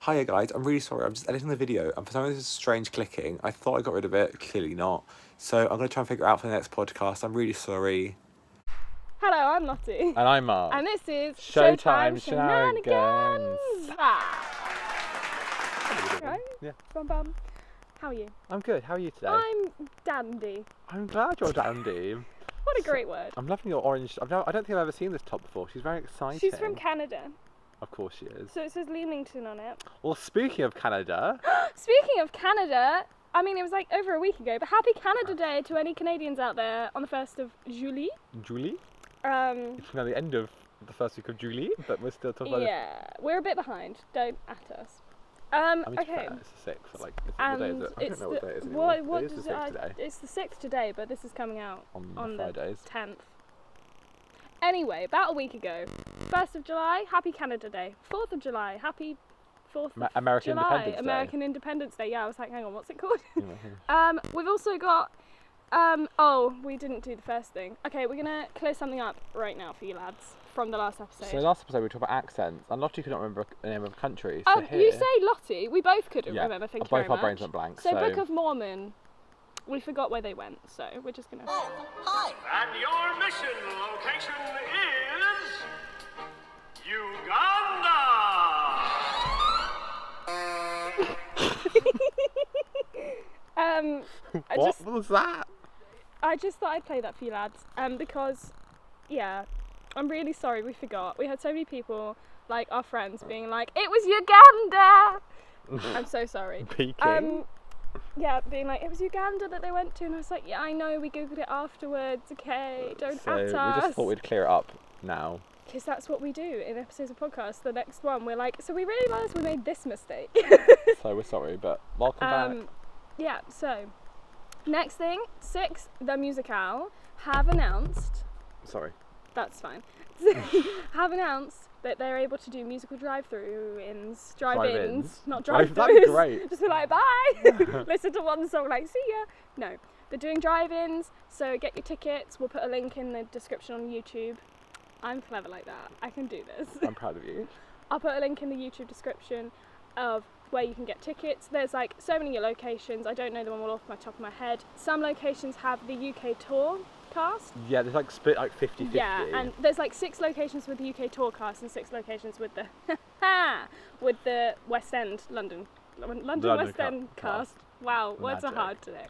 Hiya guys, I'm really sorry, I'm just editing the video and for some reason there's strange clicking. I thought I got rid of it, clearly not. So I'm going to try and figure it out for the next podcast. I'm really sorry. Hello, I'm Lottie. And I'm Mark. And this is Showtime Shenanigans. Right? Yeah. Bum bum. How are you? I'm good, how are you today? I'm dandy. I'm glad you're dandy. What a great word. I'm loving your orange. I don't think I've ever seen this top before. She's very exciting. She's from Canada. Of course she is. So it says Leamington on it. Well, speaking of Canada. Speaking of Canada, I mean, it was like over a week ago, but happy Canada Day to any Canadians out there on the 1st of July. Julie? It's now the end of the first week of July, but we're still talking about it. Yeah, we're a bit behind. Don't at us. I mean, okay. It's the 6th. Like, And what day is it? I don't know what day it is anymore. what it is does the 6th today. It's the 6th today, but this is coming out on the Fridays. 10th. Anyway, about a week ago, 1st of July, happy Canada Day. 4th of July, happy 4th of American July, Independence Day. American Independence Day. Yeah, I was like, hang on, what's it called? Yeah. We've also got, oh, we didn't do the first thing. Okay, we're gonna clear something up right now for you lads from the last episode. So last episode we talked about accents, and Lottie could not remember the name of a country. So here, you say Lottie, we both couldn't remember, thank you very both our much. brains went blank. So Book of Mormon, we forgot where they went, so we're just gonna... Oh, hi! And your mission location is Uganda. What was that? I just thought I'd play that for you lads, because, yeah, I'm really sorry we forgot. We had so many people, like our friends, being like, it was Uganda! I'm so sorry. Peking? Yeah, being like, it was Uganda that they went to, and I was like, yeah, I know, we googled it afterwards, okay, don't So at us. we just thought we'd clear it up now. Because that's what we do in episodes of podcasts. The next one, we're like, so we realised we made this mistake. So we're sorry, but welcome back. Yeah, so, next thing, Six, the Musical, have announced... Sorry. That's fine. Have announced that they're able to do musical drive-ins, not drive-throughs. That'd be great. Just be like, bye. Listen to one song, like, see ya. No, they're doing drive-ins, so get your tickets. We'll put a link in the description on YouTube. I'm clever like that. I can do this. I'm proud of you. I'll put a link in the YouTube description of where you can get tickets. There's like so many locations. I don't know them all off my top of my head. Some locations have the UK tour cast. Yeah, there's like split like 50-50. Yeah, and there's like 6 locations with the UK tour cast and 6 locations with the with the West End London West End cast. Wow, words are hard today.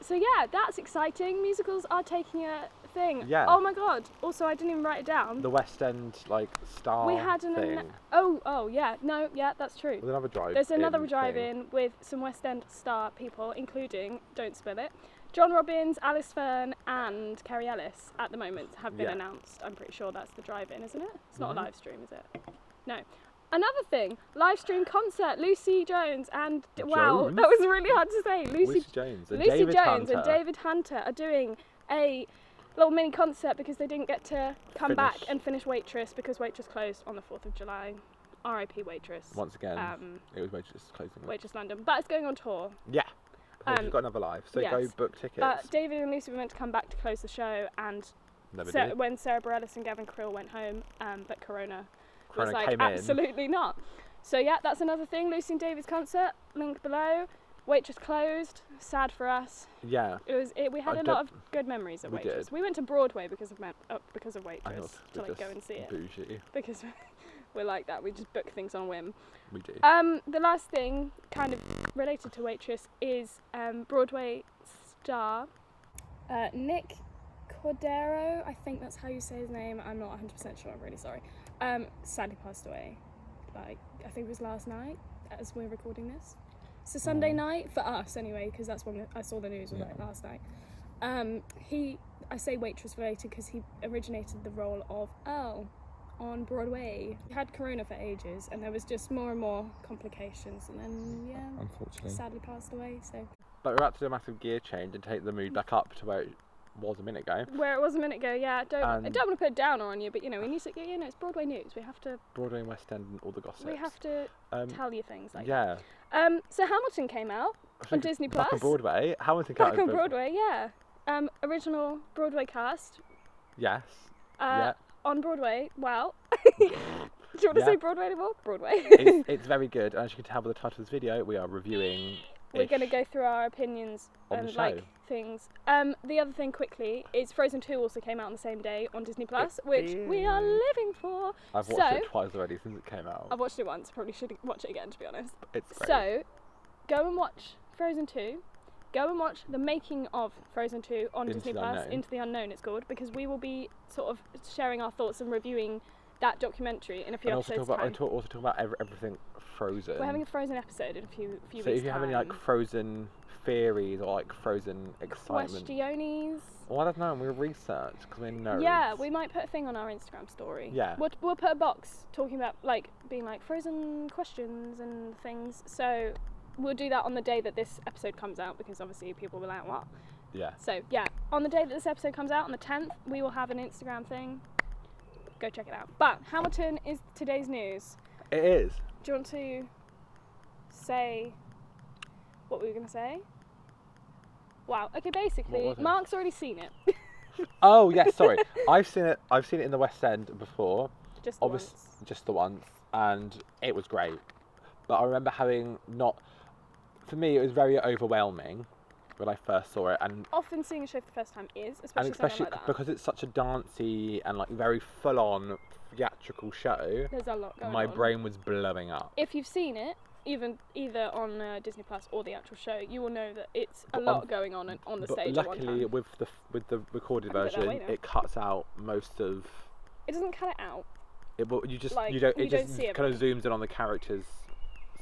So yeah, that's exciting. Musicals are taking a thing. Yeah. Oh my god. Also, I didn't even write it down. The West End like star We had thing. Oh yeah, no, yeah, that's true. There's another drive. There's another drive-in with some West End star people, including, don't spill it, John Robbins, Alice Fern and Kerry Ellis at the moment have been announced. I'm pretty sure that's the drive-in, isn't it? It's not a live stream, is it? No. Another thing, live stream concert, Lucy Jones and, wow, that was really hard to say. Lucy Jones and Hunter. David Hunter are doing a little mini concert because they didn't get to come back and finish Waitress because Waitress closed on the 4th of July. R.I.P. Waitress. Once again, it was Waitress closing. Waitress London, but it's going on tour. Yeah. We've got another live, so go book tickets. But David and Lucy were meant to come back to close the show, and when Sarah Bareilles and Gavin Creel went home, but Corona was like, absolutely not. So yeah, that's another thing. Lucy and David's concert, link below. Waitress closed. Sad for us. Yeah. We had a lot of good memories at Waitress. We went to Broadway because of Waitress to like go and see it. Bougie. Because we're like that. We just book things on a whim. We do. The last thing, kind of related to Waitress, is Broadway star Nick Cordero. I think that's how you say his name. I'm not 100% sure. I'm really sorry. Sadly passed away. Like, I think it was last night as we're recording this. It's a Sunday night for us anyway, because that's when I saw the news was like last night. I say Waitress related because he originated the role of Earl on Broadway. He had corona for ages and there was just more and more complications, and then unfortunately sadly passed away. So but we're about to do a massive gear change and take the mood back up to where it was a minute ago. Where it was a minute ago, yeah. I don't want to put a downer on you, but you know, we need to, it's Broadway news. We have to Broadway and West End and all the gossip. We have to tell you things like that. So Hamilton came out on Disney Plus. Back on Broadway. Hamilton came out on Broadway, yeah. Original Broadway cast. Yes. On Broadway. Wow. Do you want to Yeah. say Broadway anymore? Broadway. It's very good. As you can tell by the title of this video, we are reviewing. We're going to go through our opinions on the and show. like things. The other thing quickly is Frozen 2 also came out on the same day on Disney Plus, which we are living for. I've watched it twice already since it came out. I've watched it once. Probably should watch it again, to be honest. It's great. So, go and watch Frozen 2. Go and watch the making of Frozen 2 on Disney Plus. Into the Unknown, it's called, because we will be sort of sharing our thoughts and reviewing that documentary in a few episodes' time. Also talk about everything Frozen. We're having a Frozen episode in a few weeks' So if you have any like Frozen theories or like Frozen excitement, questiones. Well, I don't know. We'll research because we're nerds. Yeah, we might put a thing on our Instagram story. Yeah. We'll put a box talking about like being like Frozen questions and things. So we'll do that on the day that this episode comes out, because obviously people will be like, what? Yeah. So yeah, on the day that this episode comes out, on the 10th, we will have an Instagram thing. Go check it out. But Hamilton is today's news. It is. Do you want to say what we were going to say? Wow. Okay, basically, Mark's already seen it. Oh yes, sorry. I've seen it in the West End before. Just the once. Just the once, and it was great. But I remember for me, it was very overwhelming when I first saw it, and often seeing a show for the first time is, especially something like that. because it's such a dancey and like very full-on theatrical show. There's a lot going on. My brain was blowing up. If you've seen it, either on Disney Plus or the actual show, you will know that it's a lot going on the stage at one time. Luckily, with the recorded version, it cuts out most of. It doesn't cut it out. You don't see it, kind of zooms in on the characters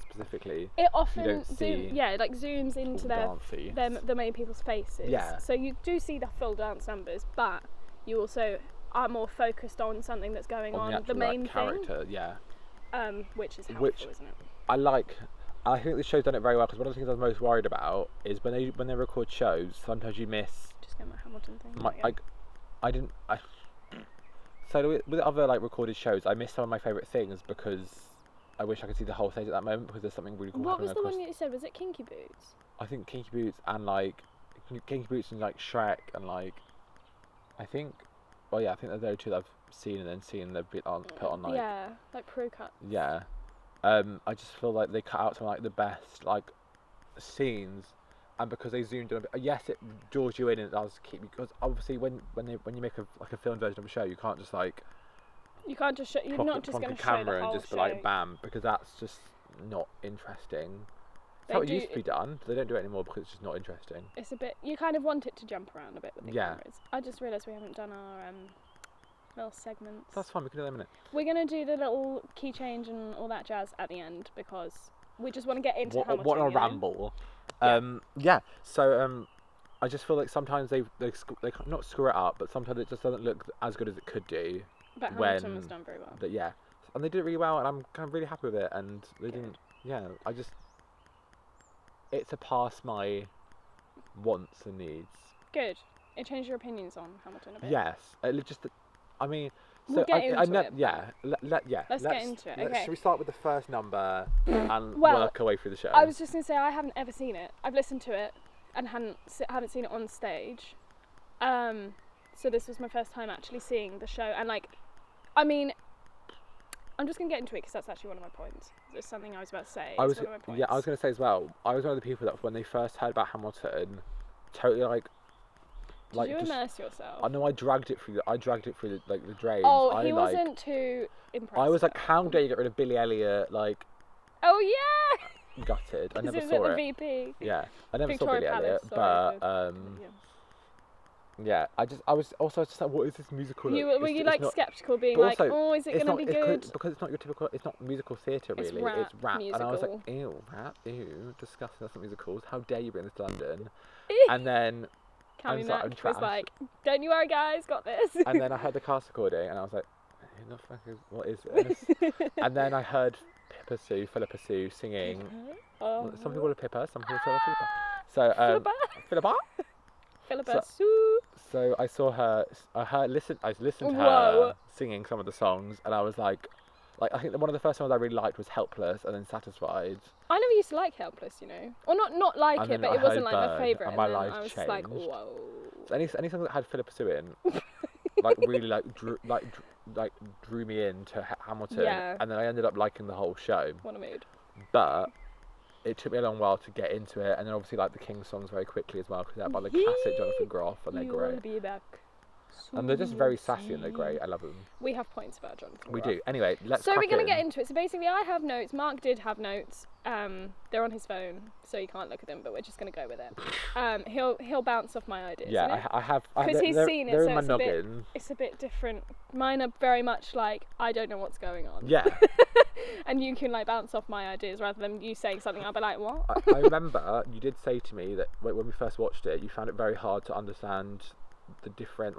specifically. It often zooms into the main people's faces. Yeah. So you do see the full dance numbers, but you also are more focused on something that's going on the main character, thing. Yeah. Which is helpful, isn't it? I think the show's done it very well, because one of the things I was most worried about is when they record shows, sometimes you miss. Just get my Hamilton thing. So with other like recorded shows, I miss some of my favourite things because I wish I could see the whole stage at that moment, because there's something really cool happening. What was the one you said? Was it Kinky Boots? I think Kinky Boots and like Shrek and like I think they're the two that I've seen and then seen they've been put on like pro cuts. Yeah. I just feel like they cut out some like the best like scenes, and because they zoomed in a bit, yes, it draws you in and it does keep you, because obviously when you make a film version of a show, you can't just like you're not just going to show the camera whole and just show. be like bam, because that's just not interesting. That's how it used to be done. They don't do it anymore because it's just not interesting. It's a bit, you kind of want it to jump around a bit with the cameras. I just realised we haven't done our little segments. That's fine, we can do them in a minute. We're going to do the little key change and all that jazz at the end, because we just want to get into Hamilton. What a ramble. So I just feel like sometimes they not screw it up, but sometimes it just doesn't look as good as it could do. But Hamilton was done very well. And they did it really well, and I'm kind of really happy with it. And they didn't. Yeah, it surpassed my wants and needs. Good. It changed your opinions on Hamilton a bit. Yes, I mean. We'll get into it. Let's get into it. Okay. Should we start with the first number and work our way through the show? I was just going to say, I haven't ever seen it. I've listened to it and haven't seen it on stage. So this was my first time actually seeing the show, and I'm just going to get into it because that's actually one of my points. There's something I was about to say. I was going to say as well, I was one of the people that when they first heard about Hamilton, totally Did you immerse yourself? I know I dragged it through the drains. Oh, he wasn't too impressed. I was like, how dare you get rid of Billy Elliot? Like, oh yeah. Gutted. I never saw it. The VP. Yeah, I never Victoria saw Billy Palace, Elliot, but yeah. I was also just like, what is this musical? Were you sceptical, being like, oh, is it going to be good? Because it's not your typical. It's not musical theatre really. It's rap, musical. And I was like, ew, rap, ew, disgusting. That's not musicals. How dare you bring this to London? And then. Cammy Mac was like, don't you worry guys, got this. And then I heard the cast recording and I was like, who the fuck what is this? And then I heard Philippa Sue singing. Some people call her Pippa, some people call her Philippa. So, Philippa Sue. So I saw her, I listened to her singing some of the songs, and I was like I think one of the first songs I really liked was Helpless, and then Satisfied. I never used to like Helpless, you know. Or not like it, but it wasn't like my favourite. And my life life I was changed. like, whoa. So any songs that had Philippa Sue in, like really like drew me into Hamilton, Yeah. and then I ended up liking the whole show. What a mood. But it took me a long while to get into it, and then obviously like the King songs very quickly as well, because they're by the classic Jonathan Groff, and they're You great. will be back. And they're just very sassy and they're great. I love them. We have points about Jonathan We Groff. do. Anyway, let's. So we're crack going it to get in. into it. So basically, I have notes. Mark did have notes. They're on his phone, so you can't look at them. But we're just going to go with it. He'll bounce off my ideas. Yeah, I have. Because he's seen it, they're so in my it's a bit. noggin. It's a bit different. Mine are very much like I don't know what's going on. Yeah. And you can like bounce off my ideas rather than you saying something. I'll be like, what? I remember you did say to me that when we first watched it, you found it very hard to understand the different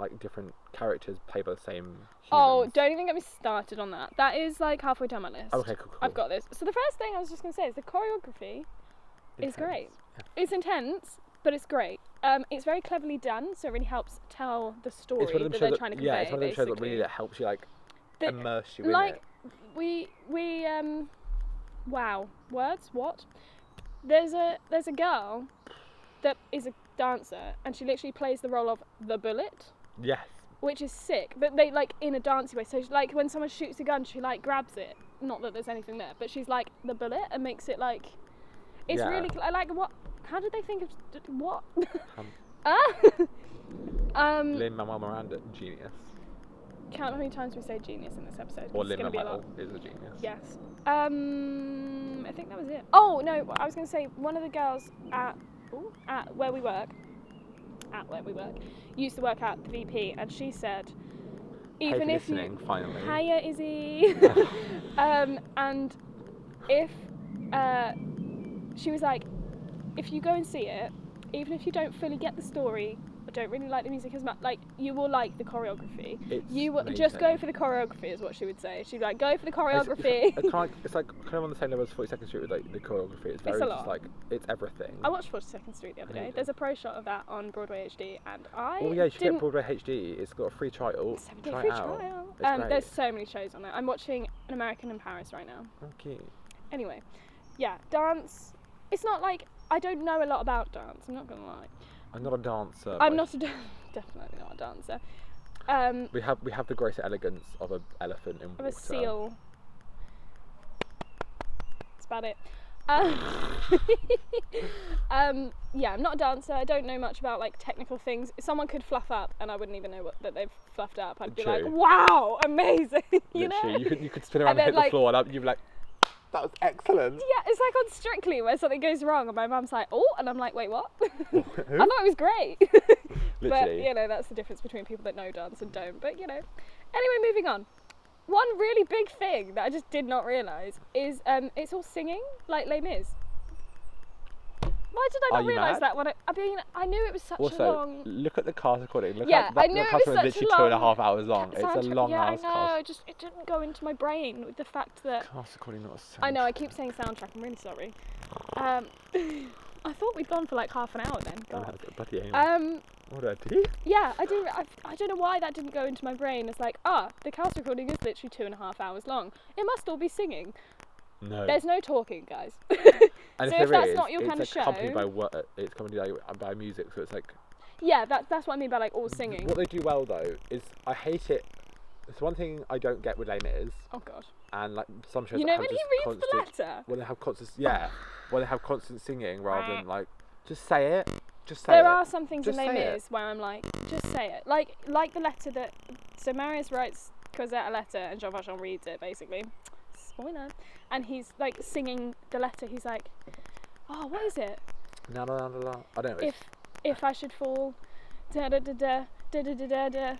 characters played by the same humans. Oh, don't even get me started on that. That is like halfway down my list. Okay, cool. I've got this. So the first thing I was just going to say is the choreography is great. Yeah. It's intense, but it's great. It's very cleverly done, so it really helps tell the story It's one of them that shows they're trying to convey. Yeah, it's one of them shows that basically. really helps you The- immerse you in like it. wow, words, what? There's a girl that is a dancer, and she literally plays the role of the bullet, Yes. which is sick, but they like in a dancey way. So like when someone shoots a gun, she like grabs it, not that there's anything there, but she's like the bullet and makes it like it's Yeah. really I like what, how did they think of what? Lin-Manuel Miranda, genius. Count how many times we say genius in this episode. Or It's gonna be a Lin-Manuel lot. is a genius. Yes. I think that was it. Oh no, I was going to say one of the girls at where we work, used to work at the VP, and she said, Hey for even if listening, you, finally. hiya Izzy, and if she was like, if you go and see it, even if you don't fully get the story, or don't really like the music as much, like you will like the choreography. It's You will just go amazing. for the choreography, is what she would say. She'd be like, go for the choreography. It's like kind of on the same level as 42nd Street with like the choreography. It's very a just lot. like it's everything. I watched 42nd Street the other day. Amazing. There's a pro shot of that on Broadway HD, and I Oh yeah, you should didn't. get Broadway HD. It's got a free trial. 7-day Try free it out. trial. It's great. There's so many shows on it. I'm watching An American in Paris right now. Oh, cute. Anyway, yeah, dance. It's not like I don't know a lot about dance. I'm not gonna lie. I'm not a dancer. I'm but not definitely not a dancer. We have the grace and elegance of an elephant in water. Of a seal. That's about it. Yeah, I'm not a dancer. I don't know much about like technical things. If someone could fluff up, and I wouldn't even know that they've fluffed up. I'd be like, True. wow, amazing. You Literally, know? you could spin around and, then, hit like- the floor, and you'd be like, that was excellent. Yeah, it's like on Strictly where something goes wrong, and my mum's like, oh, and I'm like, wait, what? I Who? thought it was great. But Literally. you know, that's the difference between people that know dance and don't. But you know, anyway, moving on. One really big thing that I just did not realise is it's all singing like Les Mis. Why did I Are not you realise mad? that? I mean, I knew it was such a Also, long. look at the cast recording. Look Yeah, at that, I knew that it cast was recording is such a literally long 2.5 hours long. It's a soundtrack. long Yeah, ass I know. cast. It didn't go into my brain with the fact that. Cast recording, not a sound. I know. I keep saying soundtrack. I'm really sorry. I thought we'd gone for like half an hour then. God. Bloody aim. What did I do? Yeah, I do. I don't know why that didn't go into my brain. It's like, the cast recording is literally 2.5 hours long. It must all be singing. No. There's no talking, guys. And so if if there that's is, not your kind of it's accompanied show- it's accompanied by music, so it's like. Yeah, that's what I mean by like all singing. What they do well though is I hate it. It's one thing I don't get with Les Mis, Oh god. and like some shows You that know have when he just reads constant, the letter? when they have constant when they have constant singing rather than like just say it, just say There it. are some things Just in Les say it. Mis where I'm like, just say it. Like the letter that so Marius writes Cosette a letter and Jean Valjean reads it basically. Spoiler. And he's like singing the letter. He's like, oh, what is it? No, I don't know. If I should fall, da da da da da da da da da.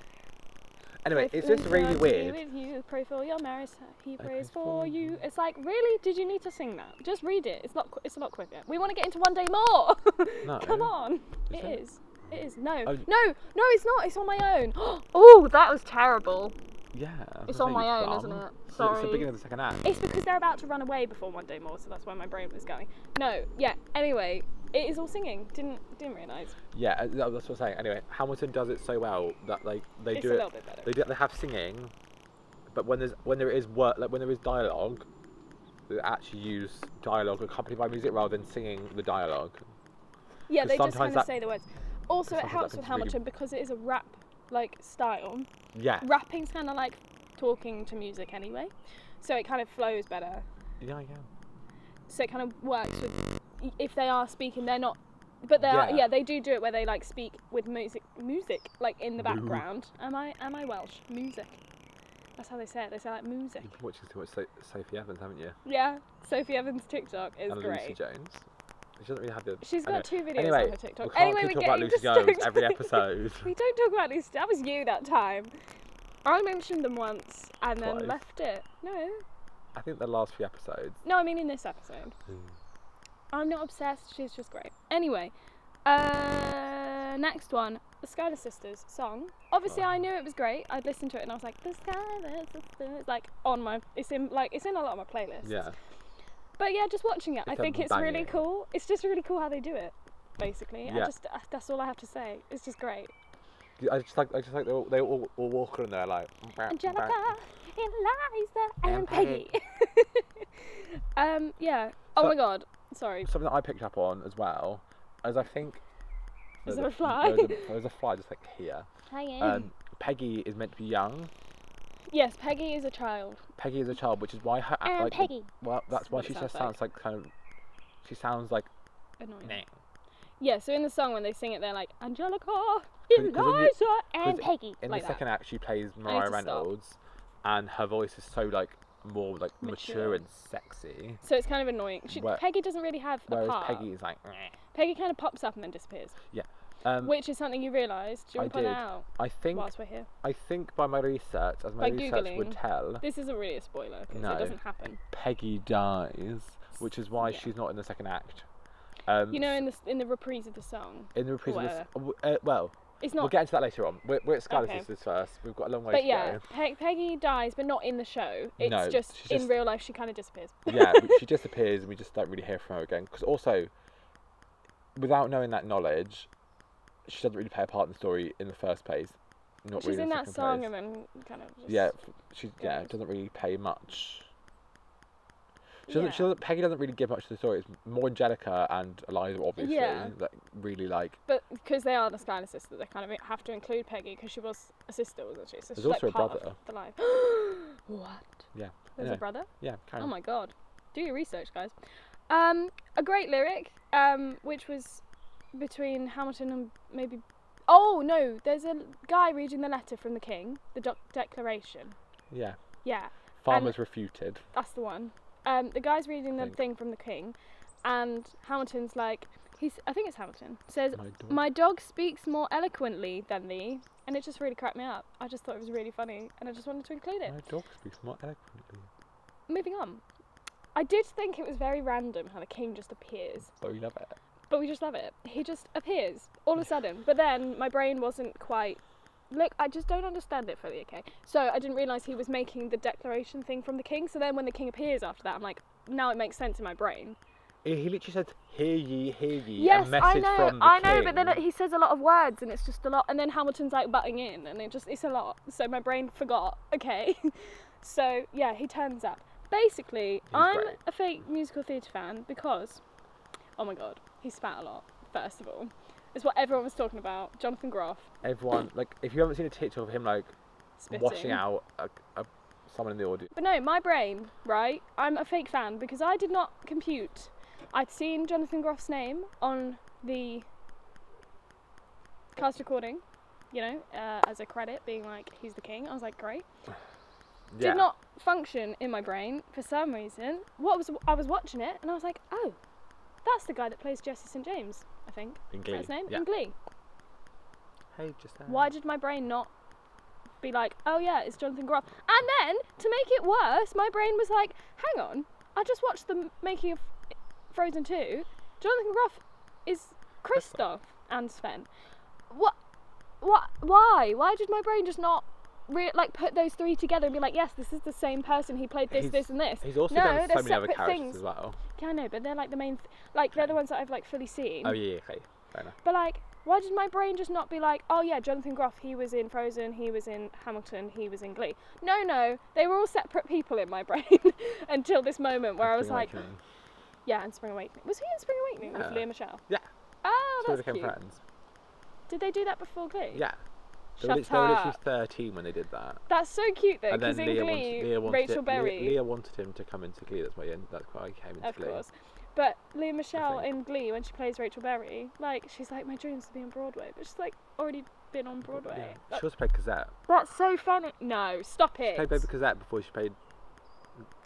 Anyway, Pray it's for just really God to be weird. with you, pray for your marriage. He I prays pray for for you. you. It's like, really? Did you need to sing that? Just read it. It's a lot quicker. We want to get into One Day More. No. Come on. Is It it? is. It is. No. Oh. No, it's not. It's on my own. Oh, that was terrible. Yeah. It's on my own, isn't it? It's Sorry. the beginning of the second act. It's because they're about to run away before One Day More, so that's where my brain was going. No. Yeah. Anyway, it is all singing. Didn't realise. Yeah, that's what I'm saying. Anyway, Hamilton does it so well that like they It's do a it. little bit better. They have singing, but when there is dialogue, they actually use dialogue accompanied by music rather than singing the dialogue. Yeah, 'Cause they just sometimes kind of that- say the words. Also, it sometimes that helps can with really- Hamilton because it is a rap like style. Yeah. Rapping's kind of like talking to music anyway, so it kind of flows better. Yeah. So it kind of works with, if they are speaking, they're not, but they are, they do it where they like speak with music like in the background. Am I Welsh? Music. That's how they say it. They say like music. You've been watching too much Sophie Evans, haven't you? Yeah, Sophie Evans' TikTok is and great. Lucy Jones. She doesn't really have the. She's got 2 videos anyway, on her TikTok. We can't keep we're talking about getting Lucy Jones distracted. every episode. We don't talk about Lucy. That was you that time. I mentioned them once and then Twice. left it. No. I think the last few episodes. No, I mean in this episode. I'm not obsessed. She's just great. Anyway, next one, the Schuyler Sisters song. Obviously, I knew it was great. I'd listened to it and I was like, the Schuyler Sisters, like on my. It's in a lot of my playlists. Yeah. But yeah, just watching it, I think it's really banging. cool. It's just really cool how they do it. Basically, Yeah. that's all I have to say. It's just great. I just like they all walk in there like. Angelica, Eliza, and Peggy. Yeah. Oh my God. Sorry. Something that I picked up on as well, as I think. Is there a fly? There's a fly just like here. Hi. Peggy is meant to be young. Yes, Peggy is a child. Peggy is a child, which is why her like. Peggy. Well, that's why what she it just sounds sounds like kind of. She sounds like. Annoying. Nah. Yeah. So in the song when they sing it, they're like Angelica, 'Cause in the- Eliza, and Peggy. In like the that. second act, she plays to Mariah stop. Reynolds, and her voice is so like more like mature Mature. and sexy. So it's kind of annoying. Peggy doesn't really have a Whereas part. Peggy is like. Peggy kind of pops up and then disappears. Yeah. Which is something you realised. Do you want to point did. it out I think. whilst we're here? I think by my research, as my By research would Googling. tell, This isn't really a spoiler because No. it doesn't happen. Peggy dies, which is why Yeah. she's not in the second act. You know, in the reprise of the song. in the reprise of whatever. this, well, It's we'll not. get into that later on. We're at Schuyler Okay. Sisters first. We've got a long way But to yeah, go. Peggy dies, but not in the show. It's No, just she's in just- real life she kind of disappears. Yeah, she disappears, and we just don't really hear from her again. Because also, without knowing that knowledge, she doesn't really play a part in the story in the first place. Not She's really in the that second song place. and then kind of just. Yeah, she goes. doesn't really play much. Yeah. Peggy doesn't really give much to the story. It's more Angelica and Eliza, obviously, Yeah. that really like. But because they are the Schuyler sisters, they kind of have to include Peggy because she was a sister, wasn't she? So There's she's also like a part brother. of the life. What? Yeah. There's anyway, a brother? Yeah. Carry Oh on. my God. Do your research, guys. A great lyric, which was between Hamilton and maybe. Oh no, there's a guy reading the letter from the king, the declaration. Yeah. Yeah, Farmers refuted. that's the one. The guy's reading the Think. thing from the king, and Hamilton's like, I think it's Hamilton, says, My dog. "My dog speaks more eloquently than thee," and it just really cracked me up. I just thought it was really funny, and I just wanted to include it. My dog speaks more eloquently. Moving on. I did think it was very random how the king just appears, Oh, you love it. but we just love it. He just appears all of a sudden. But then my brain wasn't quite. Look, I just don't understand it fully, okay? So I didn't realise he was making the declaration thing from the king. So then when the king appears after that, I'm like, now it makes sense in my brain. He literally said, "Hear ye, Yes, a message from the I king. know, but then he says a lot of words and it's just a lot. And then Hamilton's like butting in and it's a lot. So my brain forgot, okay? So yeah, he turns up. Basically, I'm great. a fake musical theatre fan because, oh my God, he spat a lot, first of all. It's what everyone was talking about. Jonathan Groff Everyone, like, if you haven't seen a TikTok of him, like, spitting. washing out someone in the audience. But no, my brain, right? I'm a fake fan because I did not compute. I'd seen Jonathan Groff's name on the cast recording, you know, as a credit, being like, he's the king. I was like, great. Yeah. Did not function in my brain for some reason. I was watching it and I was like, oh, that's the guy that plays Jesse St. James, I think. In Is Glee. that his name? Yeah. In Glee. Hey, just Why did my brain not be like, oh yeah, it's Jonathan Groff? And then, to make it worse, my brain was like, hang on, I just watched the making of Frozen 2. Jonathan Groff is Kristoff and Sven. What? Why? Why did my brain just not put those three together and be like, yes, this is the same person. He played this, this, and this. He's also No, done they're so many other separate characters things. as well. Yeah, I know, but they're like the main, they're the ones that I've like fully seen. Oh yeah, okay, fair enough. But like, why did my brain just not be like, oh yeah, Jonathan Groff, he was in Frozen, he was in Hamilton, he was in Glee. No, they were all separate people in my brain until this moment where I was like, yeah, and Spring Awakening. Was he in Spring Awakening with Yeah. Leah Michelle? Yeah. Oh, So they that's became cute. friends. Did they do that before Glee? Yeah. They were, Shut they were literally up. 13 when they did that. That's so cute though, And then because in Glee, Rachel Berry, Leah wanted him to come into Glee. That's why he came into of Glee. course. But Leah Michelle think. in Glee, when she plays Rachel Berry, like she's like, my dream's to be on Broadway, but she's like already been on Broadway. Yeah. She also played Cosette. That's so funny. No, stop it. She played Baby Cosette before she played.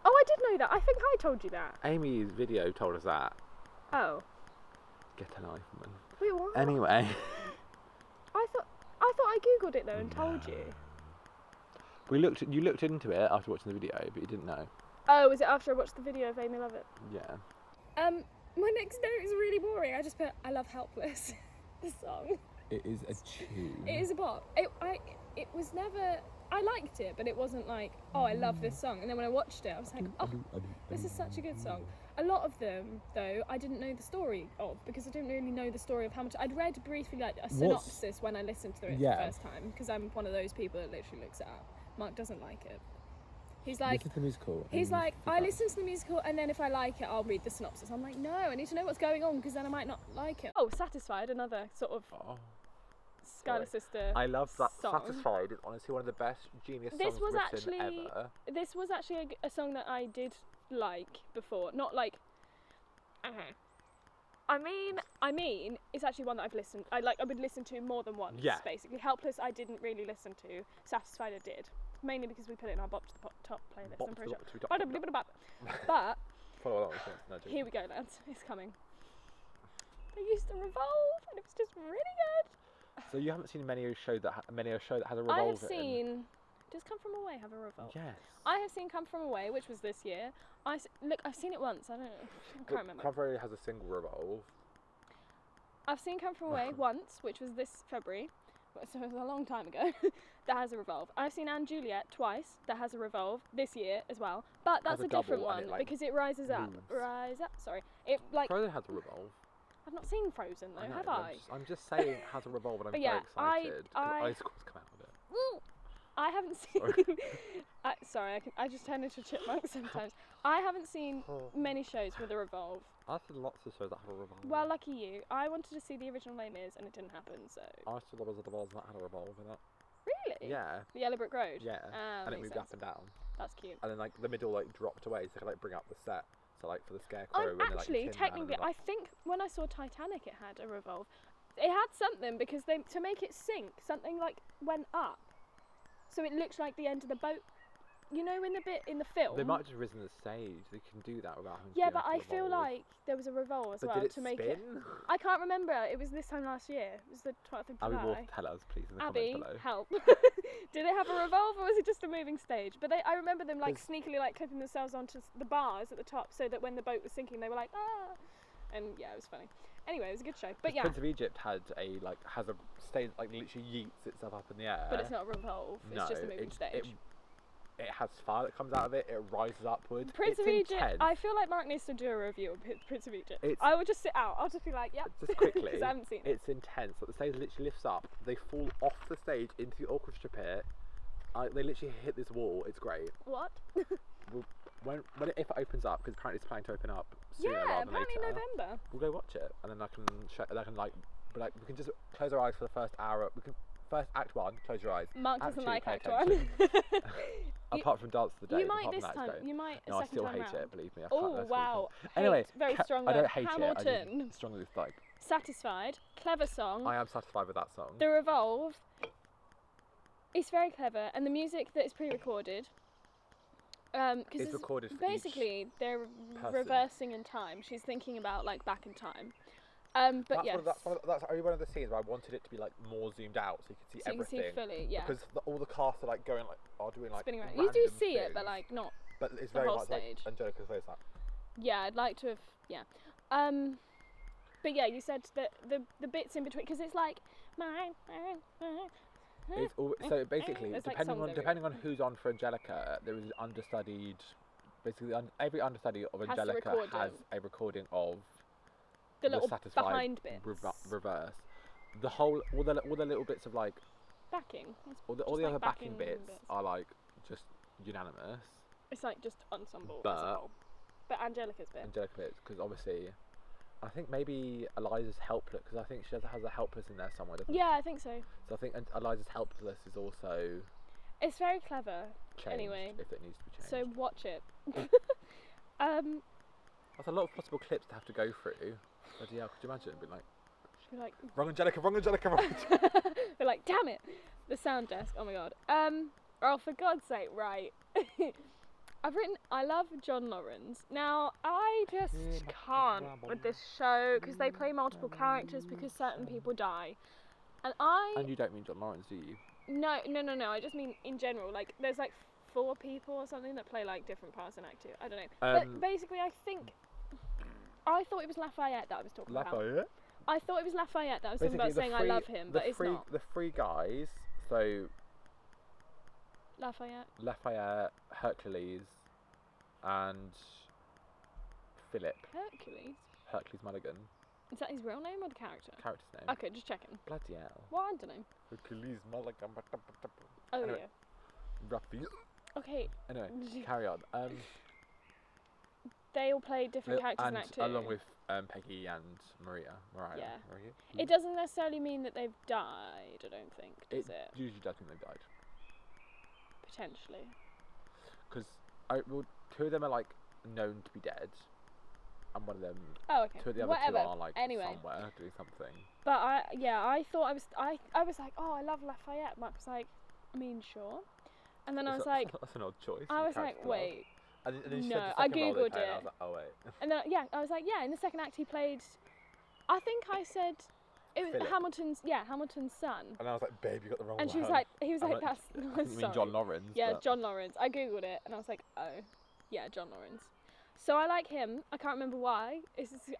Oh, I did know that. I think I told you that. Amy's video told us that. Oh. Get a life, man. Wait, what? Anyway. I thought I googled it though and told you. You looked into it after watching the video, but you didn't know. Oh, was it after I watched the video of Amy Lovett? Yeah. My next note is really boring. I just put I love Helpless. The song. It is a tune. It is a bop. It was never. I liked it, but it wasn't like, oh, I love this song. And then when I watched it, I was like, oh, this is such a good song. A lot of them, though, I didn't know the story of because I didn't really know the story of how much. I'd read briefly like a synopsis when I listened to it the first time because I'm one of those people that literally looks it up. Mark doesn't like it. He's like, listen to the musical. he's like, I listen to the musical and then if I like it, I'll read the synopsis. I'm like, no, I need to know what's going on because then I might not like it. Oh, Satisfied, another sort of Skylar Sister. I love that. Song. Satisfied is honestly one of the best Genius songs written ever. This was actually a song that I did like before. Not like. I mean, it's actually one that I've listened. I would listen to more than once. Yeah. Basically, Helpless I didn't really listen to. Satisfied I did, mainly because we put it in our Bop to the Top playlist. I'm pretty sure. But here we go, lads. It's coming. They used to revolve, and it was just really good. So you haven't seen many a show that has a revolve. I have seen. Does Come From Away have a revolve? Yes. I have seen Come From Away, which was this year. Look, I've seen it once. I can't remember. Come From Away has a single revolve. I've seen Come From Away once, which was this February, so it was a long time ago. That has a revolve. I've seen Anne Juliet twice. That has a revolve this year as well. But that's a different one because it rises up. Rise up. Sorry. It like. Frozen has a revolve. I've not seen Frozen though, have I? I'm just saying it has a revolve, and I'm very excited. Icicles come out of it. I haven't seen. Sorry, I just turn into a chipmunk sometimes. I haven't seen many shows with a revolve. I've seen lots of shows that have a revolve. Well, lucky you. I wanted to see the original Les Mis and it didn't happen, so. I saw lots of the balls that had a revolve in it. Really? Yeah. The Yellow Brick Road? Yeah. And it moved up and down. That's cute. And then like the middle like dropped away, so they could like bring up the set. So like for the Scarecrow. Actually, technically, I think when I saw Titanic, it had a revolve. It had something because to make it sink, something like went up, so it looks like the end of the boat. You know, in the bit in the film. They might have just risen the stage. They can do that without having to. Yeah, but I feel like there was a revolve as well to make it. I can't remember. It was this time last year. It was the 12th of July. Abby Wolf, tell us, please, in the comments below. Help. Did it have a revolve or was it just a moving stage? But I remember them like sneakily like clipping themselves onto the bars at the top so that when the boat was sinking, they were like ah, and yeah, it was funny. Anyway, it was a good show. But yeah, Prince of Egypt has a stage like literally yeets itself up in the air. But it's not a revolve. It's just a moving stage. It has fire that comes out of it. It rises upwards. Prince of Egypt. I feel like Mark needs to do a review of Prince of Egypt. I will just sit out. I'll just be like, yep. Just quickly. Because I haven't seen it. It's intense. Like, the stage literally lifts up. They fall off the stage into the orchestra pit. They literally hit this wall. It's great. What? If it opens up, because apparently it's planning to open up sooner rather than later. Yeah, apparently November. We'll go watch it, and then I can we can just close our eyes for the first hour. We can first act one, close your eyes. Mark doesn't like act one. Apart from Dance of the Day. You might this time. You might. No, I still hate it. Believe me. Oh wow. Anyway, very strong. I don't hate Hamilton. it. I just strongly dislike. Satisfied. Clever song. I am satisfied with that song. The Revolve. It's very clever, and the music that is pre-recorded. Because it's recorded for basically they're reversing in time. She's thinking about like back in time. But yes, that's only one of the scenes where I wanted it to be like more zoomed out so you can see everything. You can see fully, yeah. Because all the cast are like going doing like spinning around. You do see it, but like not. But it's the very whole much stage. like Angelica's face that. Yeah, I'd like to have. Yeah. But yeah, you said that the bits in between because it's like It's so basically depending on like who's on for Angelica, there is understudied. Basically, every understudy of Angelica has a recording of the little Satisfied behind bits. Reverse. All the little bits of like backing. All the other backing bits are like just unanimous. It's like just ensemble. But Angelica's bit. Angelica bits, because obviously I think maybe Eliza's helpless because I think she has a helpless in there somewhere, doesn't Yeah, I think so. it? So I think Eliza's helpless is also It's very clever. changed Anyway, if it needs to be changed. so watch it. That's a lot of possible clips to have to go through. Bloody hell, could you imagine? Being like, Be like, wrong Angelica, wrong Angelica, wrong Angelica. We're like, damn it, the sound desk. Oh my god. Oh, for God's sake, right. I've written, I love John Lawrence. Now, I just can't with this show because they play multiple characters because certain people die. And you don't mean John Lawrence, do you? No. I just mean in general. Like, there's like 4 people or something that play like different parts in Act 2. I don't know. But basically, I thought it was Lafayette that I was talking about. Lafayette? I thought it was Lafayette that I was talking about saying I love him, but it's not. The 3 guys, so Lafayette, Hercules, and Philip. Hercules Mulligan. Is that his real name or the character? Character's name. Okay, just checking. Bloody hell. Well, I don't know. Hercules Mulligan. Oh, Anyway, yeah. Ruffy. Okay. Anyway, carry on. They all play different characters in Act 2. Along with Peggy and Mariah. Yeah. Maria? It doesn't necessarily mean that they've died, I don't think, does it? Usually does mean they've died. Potentially. Because 2 of them are like known to be dead, and one of them. Oh, okay. 2 of the other Whatever. 2 are like Anyway. somewhere doing something. But I thought I was like, oh, I love Lafayette. Mark was like, I mean, sure. And then I was like, that's an odd choice. I was like, wait. And then she No, said the I second role they googled played, it. and I was like, oh wait. And then I was like, yeah. In the second act, he played. I think I said it was Philip. Hamilton's son. And I was like, babe, you got the wrong one. And he was like, that's. I think you mean John Lawrence. Yeah, but John Lawrence. I googled it and I was like, oh, yeah, John Lawrence. So I like him. I can't remember why.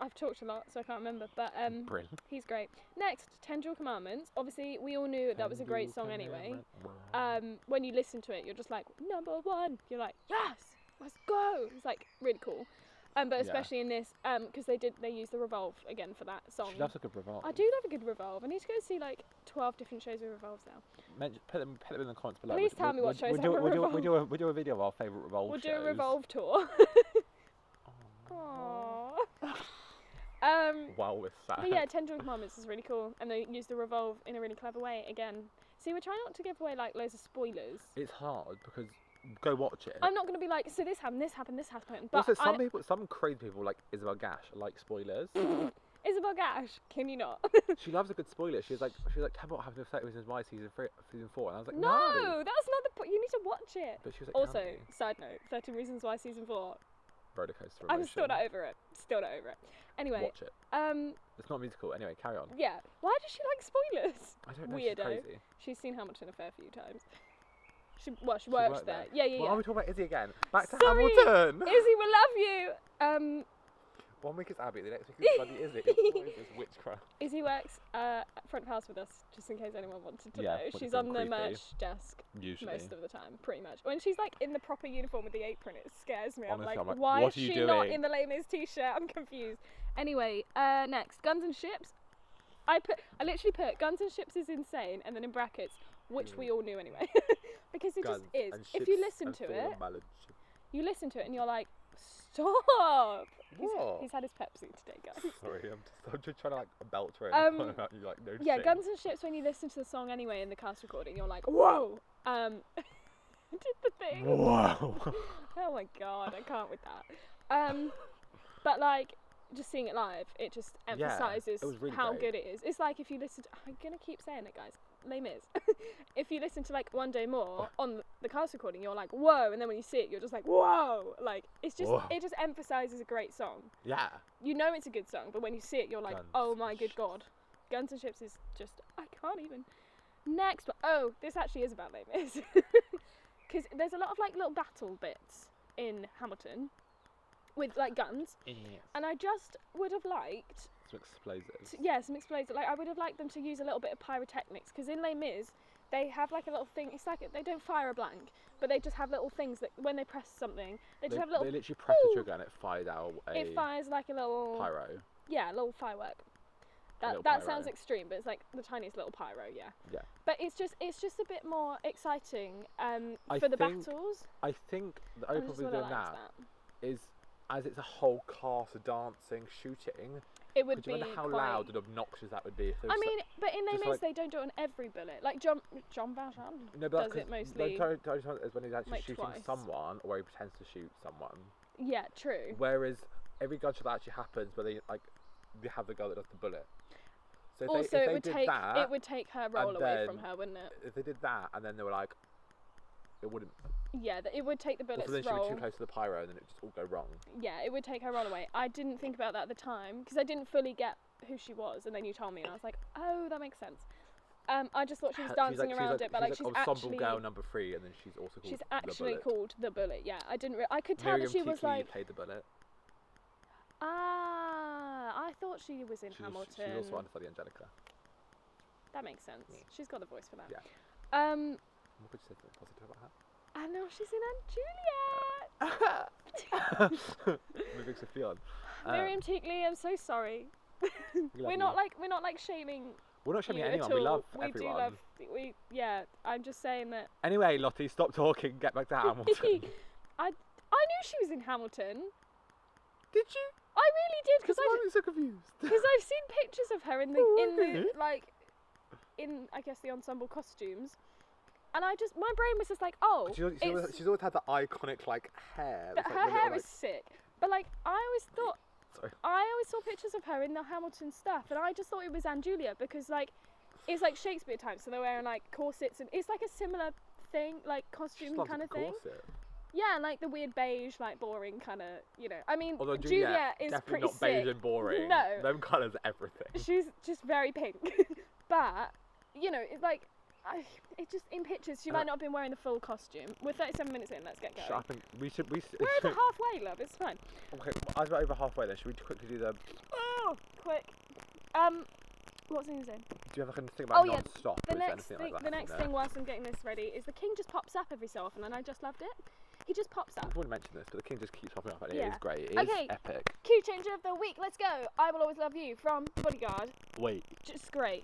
I've talked a lot, so I can't remember. But Brilliant. he's great. Next, 10 Dual Commandments. Obviously, we all knew that was a great song anyway. When you listen to it, you're just like, number 1. You're like, yes, let's go. It's like really cool. But especially in this, because they use the Revolve again for that song. She loves a good Revolve. I do love a good Revolve. I need to go see like 12 different shows with Revolves now. Put them in the comments below. Please tell me what shows have a Revolve. We'll do a video of our favourite Revolve shows. We'll do a Revolve tour. Aww. Wow, we're sad. But yeah, 10 Dual Commandments is really cool, and they use the Revolve in a really clever way. Again, see, we're trying not to give away like loads of spoilers. It's hard because go watch it. I'm not going to be like, so this happened. But Also, some crazy people like Isabel Gash like spoilers. Isabel Gash, can you not? She loves a good spoiler. She was like, tell me what happened to 30 Reasons Why season 4, and I was like, No, that's not the point. You need to watch it. But she was like, Also, "Tell me." side note, 13 Reasons Why season 4. Roller coaster. I'm still not over it. Anyway, Watch it. It's not musical. Anyway, carry on. Yeah. Why does she like spoilers? I don't know. Weirdo. She's crazy. She's seen Hamilton a fair few times. She works there. Yeah. Why are we talking about Izzy again? Back to Sorry, Hamilton. Izzy, we love you. 1 week is Abby, the next week is bloody Izzy. What is this witchcraft? Izzy works front of house with us, just in case anyone wanted to know. which She's is on the creepy. merch desk Usually. most of the time, pretty much. When she's like in the proper uniform with the apron, it scares me. Honestly, I'm like, what why are is you she doing? not in the Les Mis t-shirt? I'm confused. Anyway, next, Guns and Ships. I literally put Guns and Ships is insane, and then in brackets, which we all knew anyway, because it just is. If you listen to it, and you're like, stop. He's had his Pepsi today, guys. Sorry, I'm just trying to like belch right you like no Yeah, shame. Guns and Ships, when you listen to the song anyway in the cast recording, you're like, whoa! Did the thing. Whoa. Oh my god, I can't with that. But like, just seeing it live, it just emphasises it was really how great. good it is. It's like if you listen to, I'm gonna keep saying it, guys, Les Mis. If you listen to like One Day More on the cast recording, you're like, whoa, and then when you see it, you're just like, whoa! Like, it's just, it just emphasises a great song. Yeah. You know it's a good song, but when you see it, you're like, Guns oh my and good Ships. god. Guns and Ships is just, I can't even. Next one. Oh, this actually is about Les Mis. Because there's a lot of like little battle bits in Hamilton with like guns. Yes. And I just would have liked, Some explosives. some explosives. Like, I would have liked them to use a little bit of pyrotechnics, because in Les Mis, they have like a little thing. It's like they don't fire a blank, but they just have little things that when they press something, they just have little. They literally press the trigger and it fires out It fires like a little pyro. Yeah, a little firework. little That pyro. sounds extreme, but it's like the tiniest little pyro. Yeah. Yeah. But it's just a bit more exciting I for the think battles. I think the I only just problem with really doing liked that is as it's a whole cast of dancing, shooting. It would Could you be imagine how quite... loud and obnoxious that would be? If there I was mean, but in Les just Mis like- they don't do it on every bullet. Like John Valjean no, but does it mostly. No, is when he's actually like shooting twice. someone, or he pretends to shoot someone. Yeah, true. Whereas every gunshot that actually happens, where they have the girl that does the bullet. So if Also, they it would did take that, it would take her role and away from then- her, wouldn't it? if they did that, and then they were like, it wouldn't. Yeah, it would take the bullets Also, then she would role. too close to the pyro, and then it would just all go wrong. Yeah, it would take her role away. I didn't think about that at the time because I didn't fully get who she was, and then you told me, and I was like, oh, that makes sense. I just thought she was dancing around it, but like she's ensemble actually girl number 3, and then she's also called she's the actually bullet. called the Bullet. Yeah, I didn't. I could tell Miriam that she was Teakley like. played the bullet. I thought she was in Hamilton. She was also understudy Angelica. That makes sense. Yeah. She's got a voice for that. Yeah. What could you say something positive about her? I know she's in Aunt Juliet. Moving swiftly on. Miriam Teakley, I'm so sorry. We're not like shaming. We're not shaming you anyone. at We all. love We everyone. do love. Yeah. I'm just saying that. Anyway, Lottie, stop talking. Get back to Hamilton. I knew she was in Hamilton. Did you? I really did because I'm so confused. because I've seen pictures of her in the okay. in I guess the ensemble costumes, and my brain was just like, oh, She's always had that iconic hair. but her hair is sick. But I always thought. Sorry. I always saw pictures of her in the Hamilton stuff, and I just thought it was Aunt Julia because it's like Shakespeare times, so they're wearing corsets, and it's like a similar thing, like costume kind of thing. Corset. Yeah, like the weird beige, boring kind of, I mean, Although Juliet is definitely pretty not beige sick. and boring. No. Them colours, everything. She's just very pink, but it's it just in pictures she might not have been wearing the full costume. We're 37 minutes in. Let's get going. I think we should. We're over halfway, love. It's fine. Okay, I was about over halfway then. Should we quickly do the? Oh, quick. What's the saying? Do you have anything to think about Oh, yeah, non-stop? The or is there next anything thing, like that the in next there? thing, whilst I'm getting this ready, is the king just pops up every so often, and I just loved it. He just pops up. I wouldn't mention this, but the king just keeps popping up, and it Yeah. is great. It is Okay. epic. Cue changer of the week. Let's go. I Will Always Love You from Bodyguard. Wait, Just great.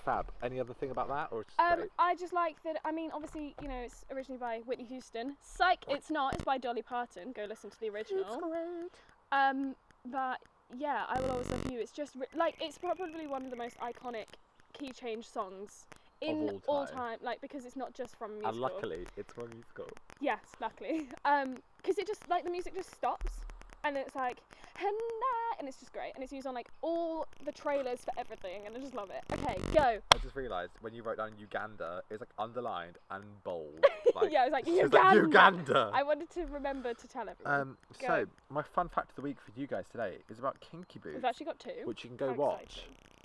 fab. Any other thing about that, or just great? I just like that. I mean, obviously, it's originally by Whitney Houston. Psych, it's not. It's by Dolly Parton. Go listen to the original. It's great. But yeah, I Will Always Love You. It's just it's probably one of the most iconic key change songs in Of all time. because it's not just from a musical. And luckily, it's from a musical. Yes, luckily. Because it just the music just stops, and it's and it's just great, and it's used on all the trailers for everything, and I just love it. Okay, go. I just realised when you wrote down Uganda, it's underlined and bold. Yeah, I was like, it's Uganda. Uganda. I wanted to remember to tell everyone. So Go. my fun fact of the week for you guys today is about Kinky Boots, We've actually got 2. which you can go How watch exciting.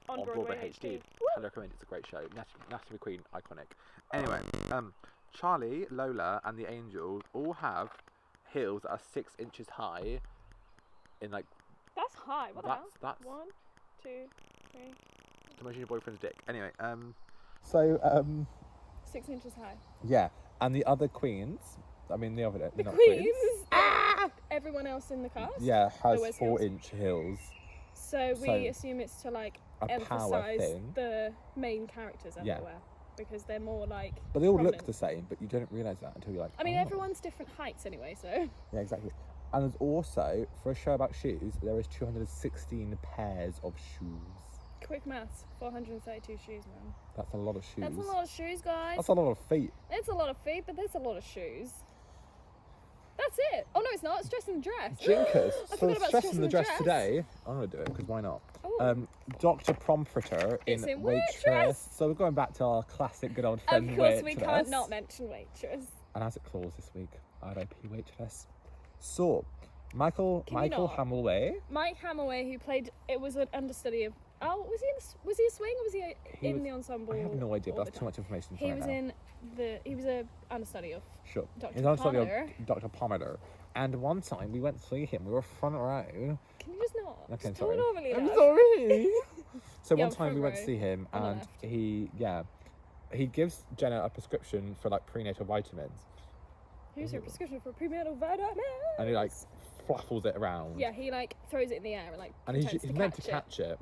on on Broadway HD. Highly recommend. It's a great show. Natalie McQueen, iconic. Anyway, Charlie, Lola, and the Angels all have heels that are 6 inches high. In That's high. What the hell? that's 1, 2, 3. to measure your boyfriend's dick. Anyway, 6 inches high. yeah, and the other queens. I mean the other The not queens. Everyone else in the cast. Yeah, has wears 4-inch heels. So we So, assume it's to a power emphasize thing. the main characters Yeah. everywhere because they're more But they all look prominent. the same, but you don't realise that until you're like. I mean, oh. everyone's different heights anyway, so. Yeah, exactly. And there's also, for a show about shoes, there is 216 pairs of shoes. Quick maths, 432 shoes, man. That's a lot of shoes. That's a lot of shoes, guys. That's a lot of feet. It's a lot of feet, but there's a lot of shoes. That's it. Oh no, it's not. It's dress and dress. Jinkers. I So forgot about stress in the dress dress. today. I'm going to do it because why not? Oh. Dr. Promfritter It's in in Waitress. Waitress. So we're going back to our classic good old Of friend course, Waitress. we can't not mention Waitress. And as it claws this week, R.I.P. Waitress. So, Michael Can you not? Hamilway. Mike Hamilway, who played, it was an understudy of. Oh, was he a swing or was he in was- the ensemble? I have no idea, all but the that's too time? much information for He right was now. in he was a understudy of. Sure. Dr. He's on study of Pomander. Dr. Pomander. And one time we went to see him. We were front row. Can you just not? Okay, Just sorry. talk normally, I'm love. sorry. So Yeah, one time we front went to row see him, on the and left. he gives Jenna a prescription for prenatal vitamins, Here's your prescription for prenatal vitamins. and he flaffles it around. Yeah, he throws it in the air and And he's pretends meant to catch it.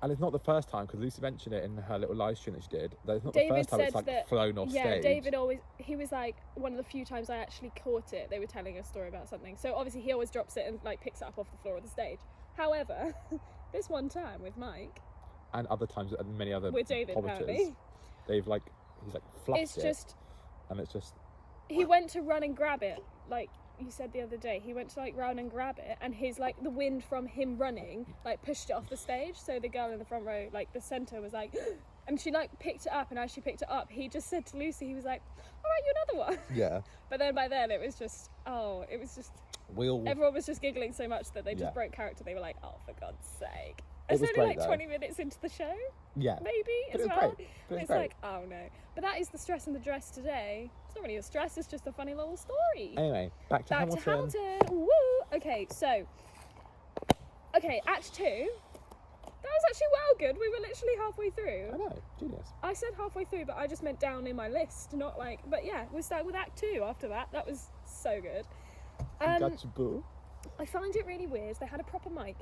And it's not the first time, because Lucy mentioned it in her little live stream that she did. That it's not David the first time it's said like that- flown off Yeah, stage. David he was like, one of the few times I actually caught it, they were telling a story about something. So obviously he always drops it and like picks it up off the floor of the stage. However, this one time with Mike, and other times, and many other with David commenters, apparently, he's like fluffed it's it, just, and it's just he went to run and grab it, like you said the other day, he went to like run and grab it, and his like the wind from him running like pushed it off the stage, so the girl in the front row, like the centre, was like and she like picked it up, and as she picked it up, he just said to Lucy, he was like, all right, you another one. yeah. But then by then it was just everyone was just giggling so much that they just broke character. They were like, oh, for God's sake. It's was only great, like though. 20 minutes into the show, Yeah. maybe, But as it was well. great. But it was It's great. like, oh no. But that is the stress and the dress today. It's not really a stress, it's just a funny little story. Anyway, back to Hamilton. Woo! Okay, so... Okay, Act 2. That was actually well good. We were literally halfway through. I know, genius. I said halfway through, but I just meant down in my list, not like... But yeah, we started with Act 2 after that. That was so good. Gotcha, boo. I find it really weird. They had a proper mic.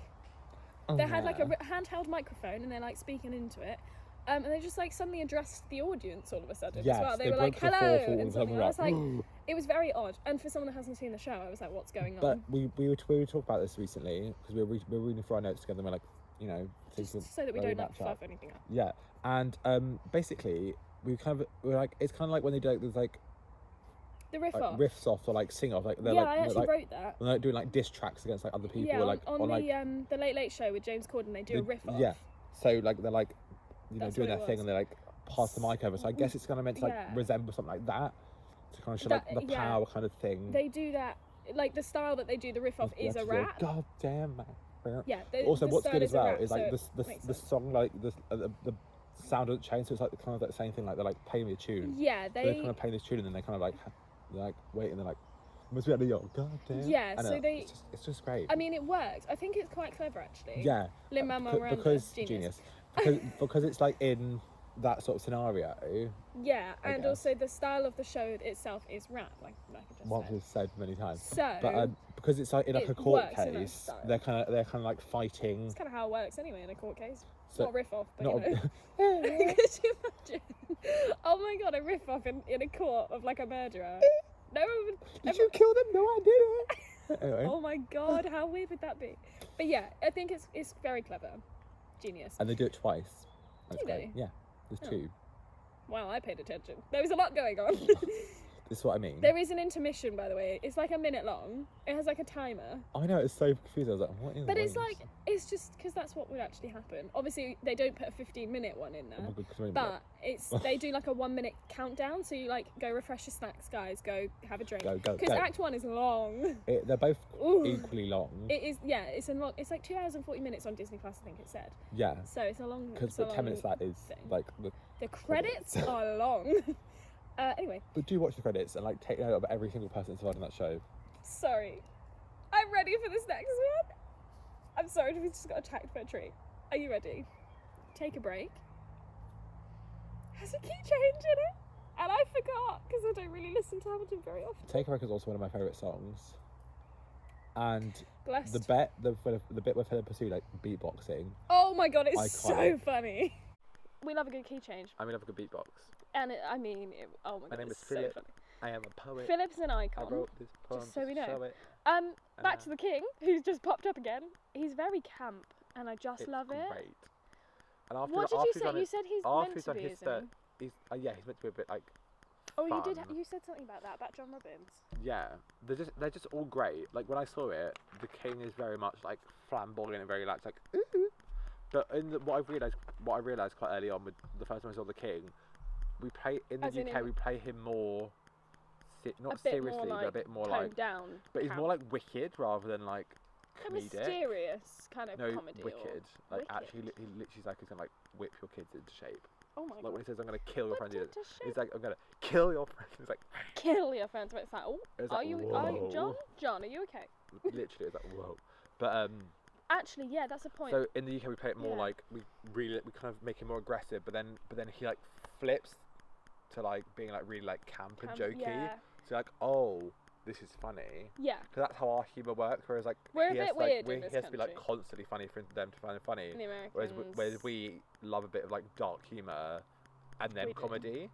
They had like a handheld microphone, and they're like speaking into it. And they just like suddenly addressed the audience all of a sudden Yes, as well. They they were like, broke the hello, fourth wall and and something. they I were was like, like, it was very odd. And for someone that hasn't seen the show, I was like, what's going on? But we were talking about this recently, because we were reading through our notes together, and we're like, you know, just so that we very don't match fluff up. anything up. Yeah, and basically we're like, it's kind of like when they do like, there's like The riff like off. riffs off or like sing off, like they're Yeah, like, I they're actually like, wrote that. they're like doing like diss tracks against like other people, Yeah, or, like on like the Late Late Show with James Corden, they do a riff off. Yeah, so like they're like, you know, That's doing what their it thing, was. and they like pass the mic over. So I guess it's kind of meant to like Yeah. resemble something like that, to kind of show like the Yeah. power kind of thing. They do that, like the style that they do the riff off You is have a to go, rap. God damn, man. Yeah. Also, the what's style good as is a well rap, is like so the it makes the sense. song, like the sound doesn't change, so it's like kind of that same thing, like they're like playing me a tune. Yeah, So they're kind of playing this tune, and then they kind of like they're like wait, and they're like, must be out of your God damn. Yeah, I know, so they- it's just great. I mean, it works. I think it's quite clever, actually. Yeah, Lin-Manuel Miranda, because genius. because it's like in that sort of scenario. Yeah, I and guess. also the style of the show itself is rap, like I just Once said. we've said many times. So, But because it's like in like it a court works in that case, style. they're kind of like fighting. it's kind of how it works anyway in a court case. It's So- not a riff off, but Not you know. Could you imagine? Oh my god, a riff off in a court of like a murderer. No one would. Did you kill them? No, I didn't. Anyway. Oh my god, how weird would that be? But yeah, I think it's very clever. Genius. And they do it twice. That's Do great. they? Yeah, there's Oh. two. Wow, I paid attention. There was a lot going on. This is what I mean. There is an intermission, by the way. It's like a minute long. It has like a timer. I know, it's so confusing. I was like, what is But the it's waves? like, it's just because that's what would actually happen. Obviously, they don't put a 15-minute one in Oh my there. God, 'cause I mean, But they do like a 1 minute countdown. So you like go refresh your snacks, guys. Go have a drink. Go, Because go. Act 1 is long. They're both Ooh. equally long. It is, yeah. It's a long. It's like 2 hours and 40 minutes on Disney Plus, I think it said. Yeah, So it's a long. because it's a 10 minutes long of that is thing. like The credits are long. Anyway, But do watch the credits and like take note of every single person that's involved in that show. sorry. I'm ready for this next one. I'm sorry if we just got attacked by a tree. Are you ready? Take a break. Has a key change in it? And I forgot because I don't really listen to Hamilton very often. Take a Break is also one of my favourite songs. And Blessed. the bit where Philip Pursued like beatboxing. Oh my god, it's so Iconic. funny. We love a good key change. I mean, I have a good beatbox. And oh my god, name it's is so Philip. funny. I am a poet. Philip's an I icon. wrote this poem so we to know. show it. Back to the king, who's just popped up again. He's very camp, and I just It's love it. great. And after, What did after you he's say? done You it- said he's after meant he's to done be, his isn't he? he's he's meant to be a bit like Oh, you did. fun. You said something about that about John Robbins. yeah. They're just all great. Like when I saw it, the king is very much like flamboyant and very like ooh. But what I realised quite early on with the first time I saw the king, we play in the As in UK. in- We play him more, not a bit seriously, more but a like bit more toned like. down. But he's camp. more like wicked rather than like a comedic. mysterious kind of No, comedy. wicked. Or Like wicked. actually, he literally's like he's gonna like whip your kids into shape. Oh my Like god. when he says, "I'm gonna kill your Whipped friend," into shape. he's like, "I'm gonna kill your friend." He's like, Kill your friends, but it's like, oh, It's are like, you, whoa. John? John, are you okay? literally, it's like, whoa. But Actually, yeah, that's a point. so in the UK we play it more Yeah. like we kind of make him more aggressive, but then he like flips to like being like really like camp and jokey. Yeah. So like, oh, this is funny. Yeah. Because that's how our humour works. Whereas like We're a he has bit to, like, weird in this he has to be like country. constantly funny for them to find it funny. The Americans. Whereas we love a bit of like dark humour and then We do. comedy.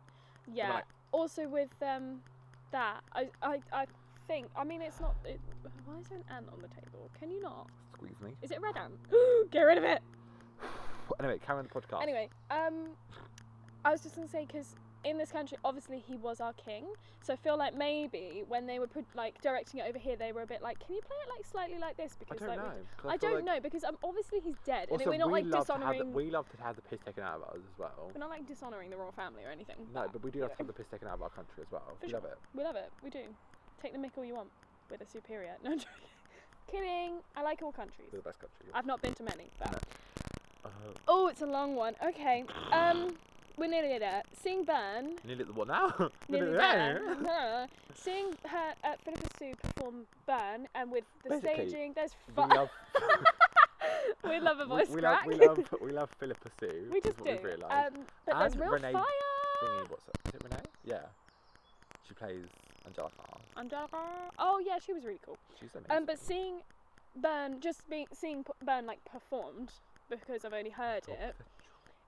Yeah. like- Also with that, I think, I mean, it's not. Why is there an ant on the table? Can you not? Squeeze me. Is it a red ant? Get rid of it. Anyway, carry on the podcast. Anyway, I was just gonna say, because in this country, obviously he was our king, so I feel like maybe when they were directing it over here, they were a bit like, can you play it like slightly like this? I Because don't like know. 'Cause I feel don't like- know, because obviously he's dead, and Also, we're not we like love to have dishonouring. we love to have the piss taken out of us as well. We're not like dishonouring the royal family or anything. No, but we do love to anyway. have the piss taken out of our country as well. For We sure. love it. We love it. We do. Take the mick all you want. We're the superior. No, I'm joking. Kidding. I like all countries. We're the best country. I've not been to many, but. No. Oh, it's a long one. Okay. We're nearly there. Seeing Bern. Nearly what now? Nearly there. Seeing her Philippa Sue perform Bern, and with the Basically, staging, there's We fun. love. We love a voice we crack. love Philippa Sue. We just is what do. We've realised. But there's And real Renee fire. Thingy, what's it? Is it Renee? Yeah. She plays Angelica. Oh yeah, she was really cool. She's amazing. But seeing Bern, seeing Bern like performed, because I've only heard it,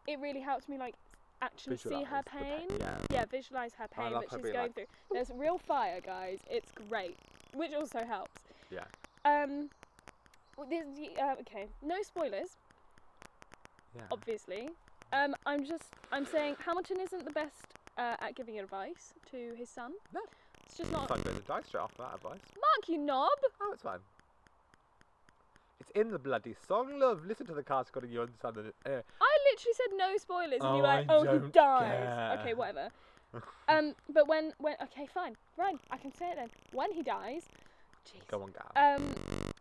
it really helped me like actually see her Visualise the pain, pain. yeah. Yeah, visualize her I pain love that her she's being going like- through. There's real fire, guys. It's great, which also helps. Yeah. Okay, no spoilers, Yeah. obviously. I'm saying Hamilton isn't the best at giving advice to his son. No. It's just not. It's like going to die straight after that advice. Mark, you knob. Oh, it's fine. It's in the bloody song, love. Listen to the cast got your son. I literally said no spoilers, and Oh, you're like, I oh, he don't dies. care. Okay, whatever. But when okay, fine, I can say it then. When he dies, jeez. Go on, Gal.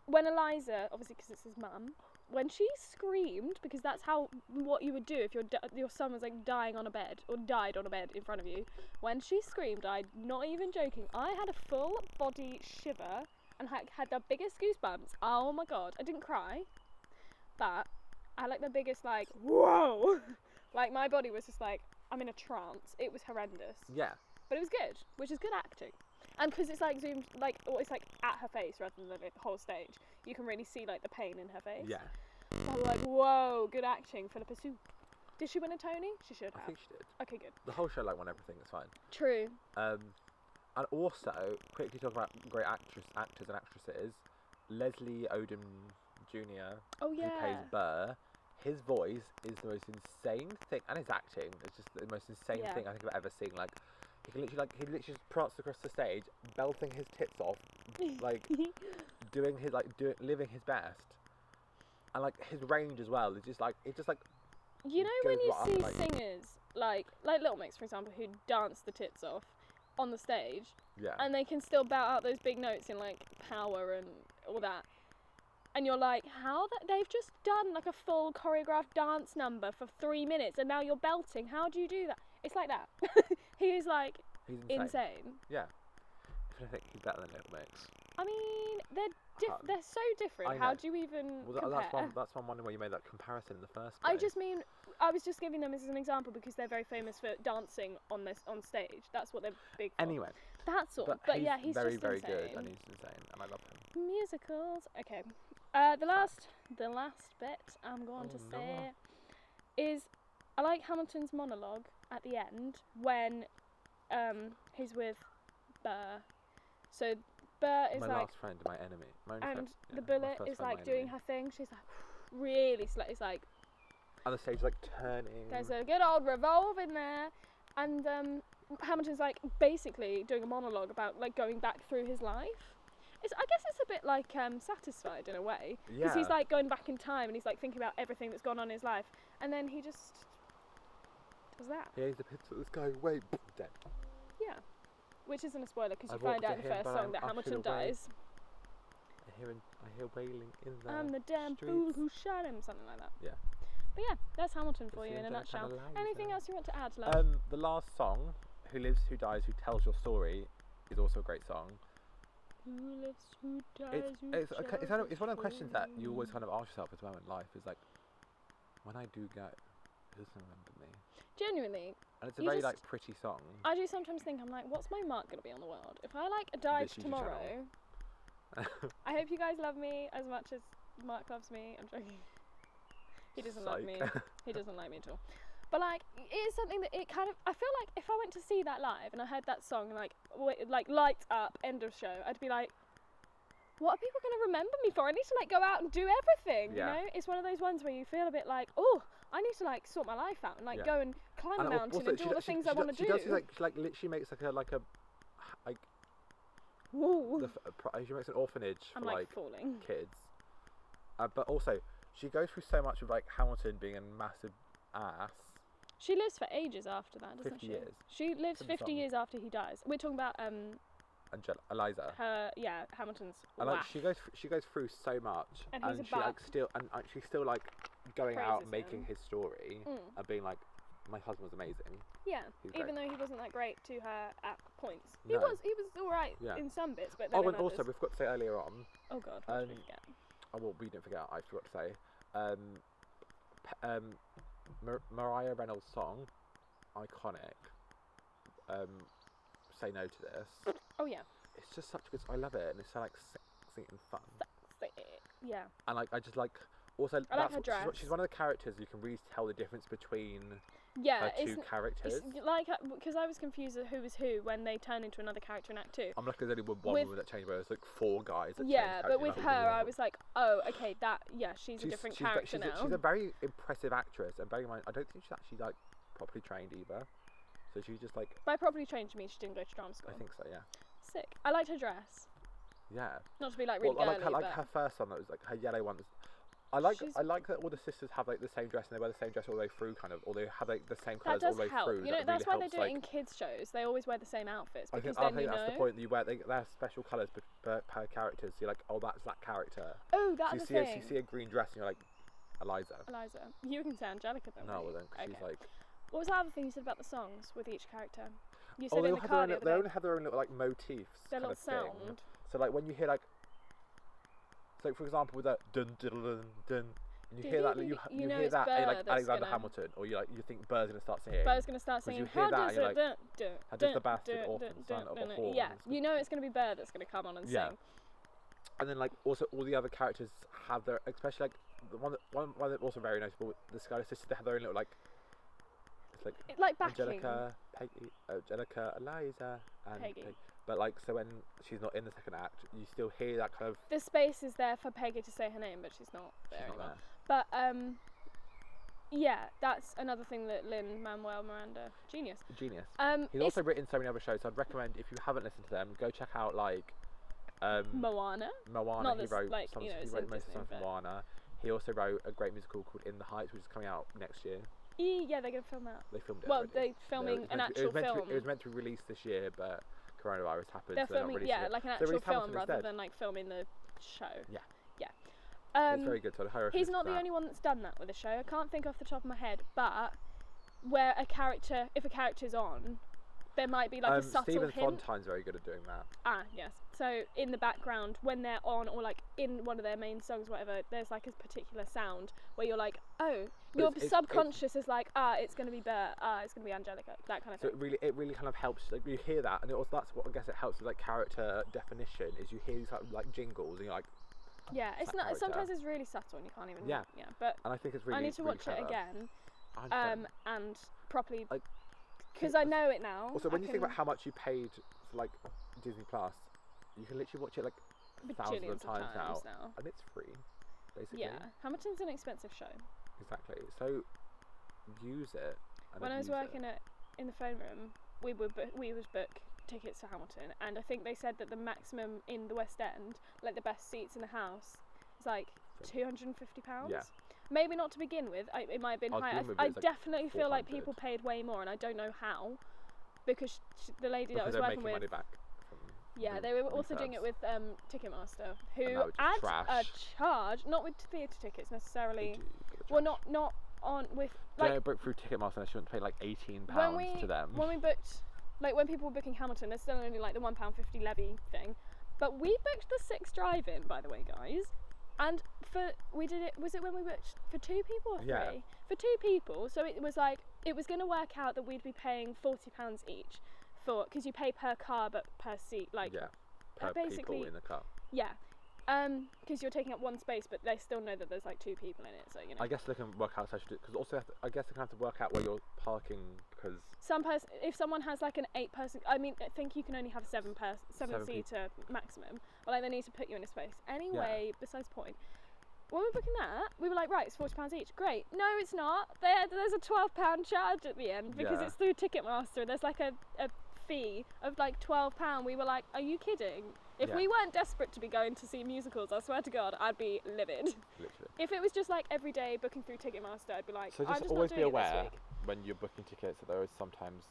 When Eliza, obviously because it's his mum, when she screamed, because that's what you would do if your son was like dying on a bed or died on a bed in front of you. When she screamed, I'm not even joking, I had a full body shiver and had the biggest goosebumps. Oh my god, I didn't cry, but I had like the biggest like whoa, like my body was just like I'm in a trance. It was horrendous, Yeah. but it was good, which is good acting. And because it's like zoomed, like, or it's like at her face rather than the whole stage, you can really see like the pain in her face. Yeah. So I was like, whoa, good acting, Philippa Sue. Did she win a Tony? She should I have. think she did. Okay, good. The whole show won everything. It's fine. True. And also, quickly talking about great actors and actresses, Leslie Odom Jr. Oh who yeah. plays Burr. His voice is the most insane thing, and his acting is just the most insane Yeah. thing I think I've ever seen. Like, he literally just pranced across the stage, belting his tits off, like living his best, and like his range as well. It's just like You know when goes you right up, see like- singers like Little Mix, for example, who dance the tits off on the stage, yeah. and they can still belt out those big notes in like power and all that. And you're like, how that they've just done like a full choreographed dance number for 3 minutes, and now you're belting. How do you do that? It's like that. He is like He's insane. insane. Yeah. I think he's better than Little Mix. I mean, Uh, they're so different. I How know. do you even Well, compare? that's one wondering why you made that comparison in the first place. I just mean, I was just giving them as an example because they're very famous for dancing on stage. That's what they're big for. Anyway, That's all. But yeah, he's very, just very insane. good, and he's insane, and I love him. Musicals. Okay. The last bit I'm going to Oh, say is I like Hamilton's monologue at the end when he's with Burr. So Burr is My like, last friend, my enemy. My only and friend, the yeah, my bullet first is friend, like my doing enemy. her thing. She's like really slow. It's like And the stage like turning. there's a good old revolve in there, and Hamilton's like basically doing a monologue about like going back through his life. I guess it's a bit like Satisfied in a way, because he's Yeah. like going back in time and he's like thinking about everything that's gone on in his life, and then he just does that. Yeah, he's the pits of the sky, wait, dead. Yeah, which isn't a spoiler because I you find walked out in to the him, first but song I'm that ushered Hamilton away. dies. I hear wailing in the I'm the damn streets. fool who shot him, something like that. Yeah. But yeah, that's Hamilton for It's you the in a Angelica nutshell. Liza. Anything else you want to add, love? The last song, Who Lives, Who Dies, Who Tells Your Story, is also a great song. Who lives, who dies, It's one of the questions that you always kind of ask yourself as well in life, is like, when I do go, doesn't remember me. Genuinely. And it's a You very just- like pretty song. I do sometimes think, I'm like, what's my mark going to be on the world? If I like died This YouTube tomorrow, I hope you guys love me as much as Mark loves me. I'm joking. He doesn't like me. He doesn't like me at all. But like, it is something that it kind of. I feel like if I went to see that live and I heard that song and like lights up, end of show, I'd be like, what are people going to remember me for? I need to like go out and do everything. Yeah. You know, it's one of those ones where you feel a bit like, oh, I need to like sort my life out and like go and climb a mountain and do all the things I want to do. She does she literally makes like Woo. she makes an orphanage I'm for like like falling. kids. But also she goes through so much of like Hamilton being a massive ass. She lives for ages after that, doesn't 50 she? years. She lives From the 50 song. year after he dies. We're talking about Eliza. her, Hamilton's And like wife. she goes through so much, And and he's she like still and she's still like going out and Praises making him. his story and being like, my husband was amazing. Yeah, He's even great. though he wasn't that great to her at points. No. He was alright Yeah. in some bits, but then Oh, in and also others- we've got to say earlier on. Oh god, what did we forget? Oh well, we didn't forget. I forgot to say. Mariah Reynolds' song, iconic. Say no to this. Oh yeah. It's just such good. I love it, and it's so like sexy and fun. Yeah. And like I just like also I like her dress. she's one of the characters you can really tell the difference between Yeah, her two characters. it's like, because I was confused at who was who when they turn into another character in Act 2. I'm lucky there's only one With- woman that changed, where there's like 4 guys that Yeah, changed but with characters. her, I was like, oh, okay, she's a different character she's now. she's a very impressive actress, and bear in mind, I don't think she's actually like properly trained either. So she's just like, By properly trained to me, she didn't go to drama school. I think so, yeah. Sick. I liked her dress. Yeah. Not to be like really Well, girly, I like but her first one that was like her yellow one. I like She's- that all the sisters have like the same dress and they wear the same dress all the way through, kind of, or they have like the same that colours all does the way help. through. You know, That that's really why they helps, do it like, in kids' shows. They always wear the same outfits I because think then you that's the know. point that you wear. They have special colours per character. So you're like, oh, that's that character. Oh, that's So you the see thing. you see a green dress and you're like, Eliza. Eliza, you can say Angelica then. No, wouldn't well you? then, 'cause she's like. What was the other thing you said about the songs with each character? You said Oh, they in all the have car their the own, they other all day. have their own little like motifs. Their kind little of thing. sound. So like when you hear like, so for example with that dun dun dun dun, and you hear that you know hear it's that and you're Burr like that's Alexander gonna- Hamilton, or you think Burr's gonna start singing. Burr's gonna start Because singing. you hear that and you're like, how does the bastard orphan son of a whore? Yeah, And it's you know it's gonna be Burr that's gonna come on and Yeah. sing. And then like also all the other characters have their, especially like the one that's also very noticeable. The Scarlet Sisters, they have their own little like, it's like It, like backing. Angelica, Eliza, and Peggy. But like, so when she's not in the second act, you still hear that kind of. The space is there for Peggy to say her name, but she's not there She's not anymore. there. But yeah, that's another thing that Lin-Manuel Miranda, genius. Genius. He's He's also written so many other shows. So I'd recommend, if you haven't listened to them, go check out like Moana. Moana. Not He this, wrote like, some. you know, He it's wrote in most of the Disney, stuff for but- Moana. He also wrote a great musical called In the Heights, which is coming out next year. Yeah, they're gonna film that. They filmed it. Well, already. they're filming It was an meant to- actual film. It was meant to be released this year, but coronavirus happened. They're so they're not filming, releasing yeah, it. like an So they actual released film Hamilton rather instead. than like filming the show. Yeah. Yeah. It's very good. So I highly He's recommend not the that. only one that's done that with a show. I can't think off the top of my head, but where if a character's on, there might be like a subtle Stephen hint. Fontine's very good at doing that. Ah, yes. So in the background, when they're on, or like in one of their main songs, whatever, there's like a particular sound where you're like, oh, your it's- subconscious is like, it's gonna be Burr, it's gonna be Angelica, that kind of So thing. it really kind of helps. Like you hear that, and it also, that's what I guess it helps with like character definition. Is you hear these like jingles, and you're like, Yeah, it's that not. character. Sometimes it's really subtle, and you can't even. Yeah. Yeah, but and I think it's really. I need to really watch it clever. again, 100%. and properly, Like, because I know it now. Also, when I you think can- about how much you paid for like Disney Plus, you can literally watch it like thousands bajillions of times now, now. and it's free, basically. Yeah, Hamilton's an expensive show. Exactly. So use it. And When I was abuse it. working in the phone room, we would book tickets to Hamilton, and I think they said that the maximum in the West End, like the best seats in the house, is like £250. Yeah. Maybe not to begin with. It might have been I'll higher. begin with I it's like definitely feel like 400. people paid way more, and I don't know how, because the lady that I because was they're working making money with. back. From Yeah, the they were also doing it refurbs. with Ticketmaster, who And that was adds trash. a charge, not with theatre tickets They necessarily. do get Well, charged. not on with Don't like book through Ticketmaster unless you want to pay like £18 when to them. we booked, like when people were booking Hamilton, there's still only like the £1.50 levy thing, but we booked the 6 drive-in, by the way, guys. And we did it. Was it when we booked for 2 people or 3? Yeah. For 2 people. So it was like it was going to work out that we'd be paying £40 each because you pay per car but per seat. Like Yeah. Per basically, people in the car. Yeah. Because you're taking up 1 space, but they still know that there's like 2 people in it. So I guess they can work out because also I guess they can have to work out where you're parking because if someone has like an 8-person, I mean, I think you can only have a 7-seater maximum. But like they need to put you in a space. Anyway, besides the point. When we were booking that, we were like, right, it's £40 each. Great. No, it's not. There's a £12 charge at the end because it's through Ticketmaster. There's like a fee of like £12. We were like, are you kidding? If we weren't desperate to be going to see musicals, I swear to God, I'd be livid. Literally. If it was just like every day booking through Ticketmaster, I'd be like, so I'm just just always not be doing it this aware week. when you're booking tickets that there is sometimes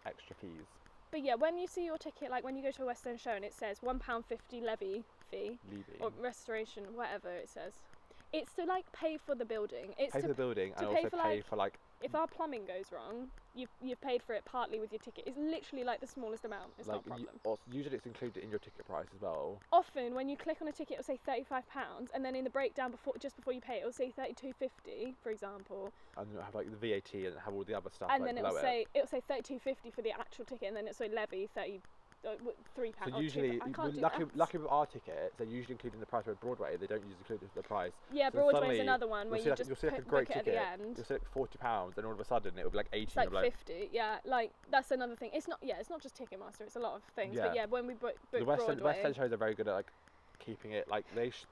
extra fees. But yeah, when you see your ticket, like when you go to a West End show and it says £1.50 levy fee or restoration, whatever it says, it's to like pay for the building. It's pay for the building and pay also for, pay like, for like. if our plumbing goes wrong, you've paid for it partly with your ticket. It's literally like the smallest amount. It's not a problem. Usually it's included in your ticket price as well. Often when you click on a ticket, it'll say £35, and then in the breakdown just before you pay, it'll say £32.50, for example. And it'll have like the VAT and have all the other stuff. And like, then it'll say £32.50 for the actual ticket, and then it'll say levy £3. So usually, lucky with our tickets, they're usually included in the price. With Broadway, they don't usually include the price. Yeah, so Broadway's another one where you just you'll see like a book great it ticket. at the end. You'll see like £40, and all of a sudden it'll be like 80. It's like 50. Yeah, like that's another thing. It's not just Ticketmaster. It's a lot of things. Yeah. But yeah, when we book The Broadway, West End shows are very good at like keeping it like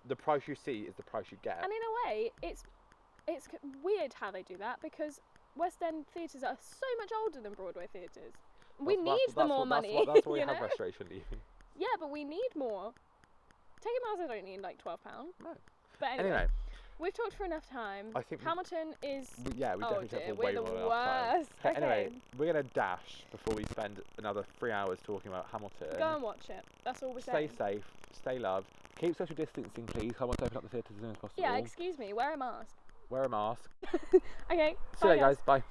the price you see is the price you get. and in a way, it's weird how they do that because West End theatres are so much older than Broadway theatres. We need the more money. That's why we you have know? restoration leaving. Yeah, but we need more. Ticketmaster don't need like £12. No. But Anyway, we've talked for enough time. I think Hamilton is. we definitely dear, took we're way the more than enough time. worst. Okay, Okay. Anyway, we're gonna dash before we spend another 3 hours talking about Hamilton. Go and watch it. That's all we're Stay saying. safe, stay loved, keep social distancing, please. I want to open up the theatres as soon as possible. Yeah, excuse me. Wear a mask. Wear a mask. Okay. See you later, guys. Bye.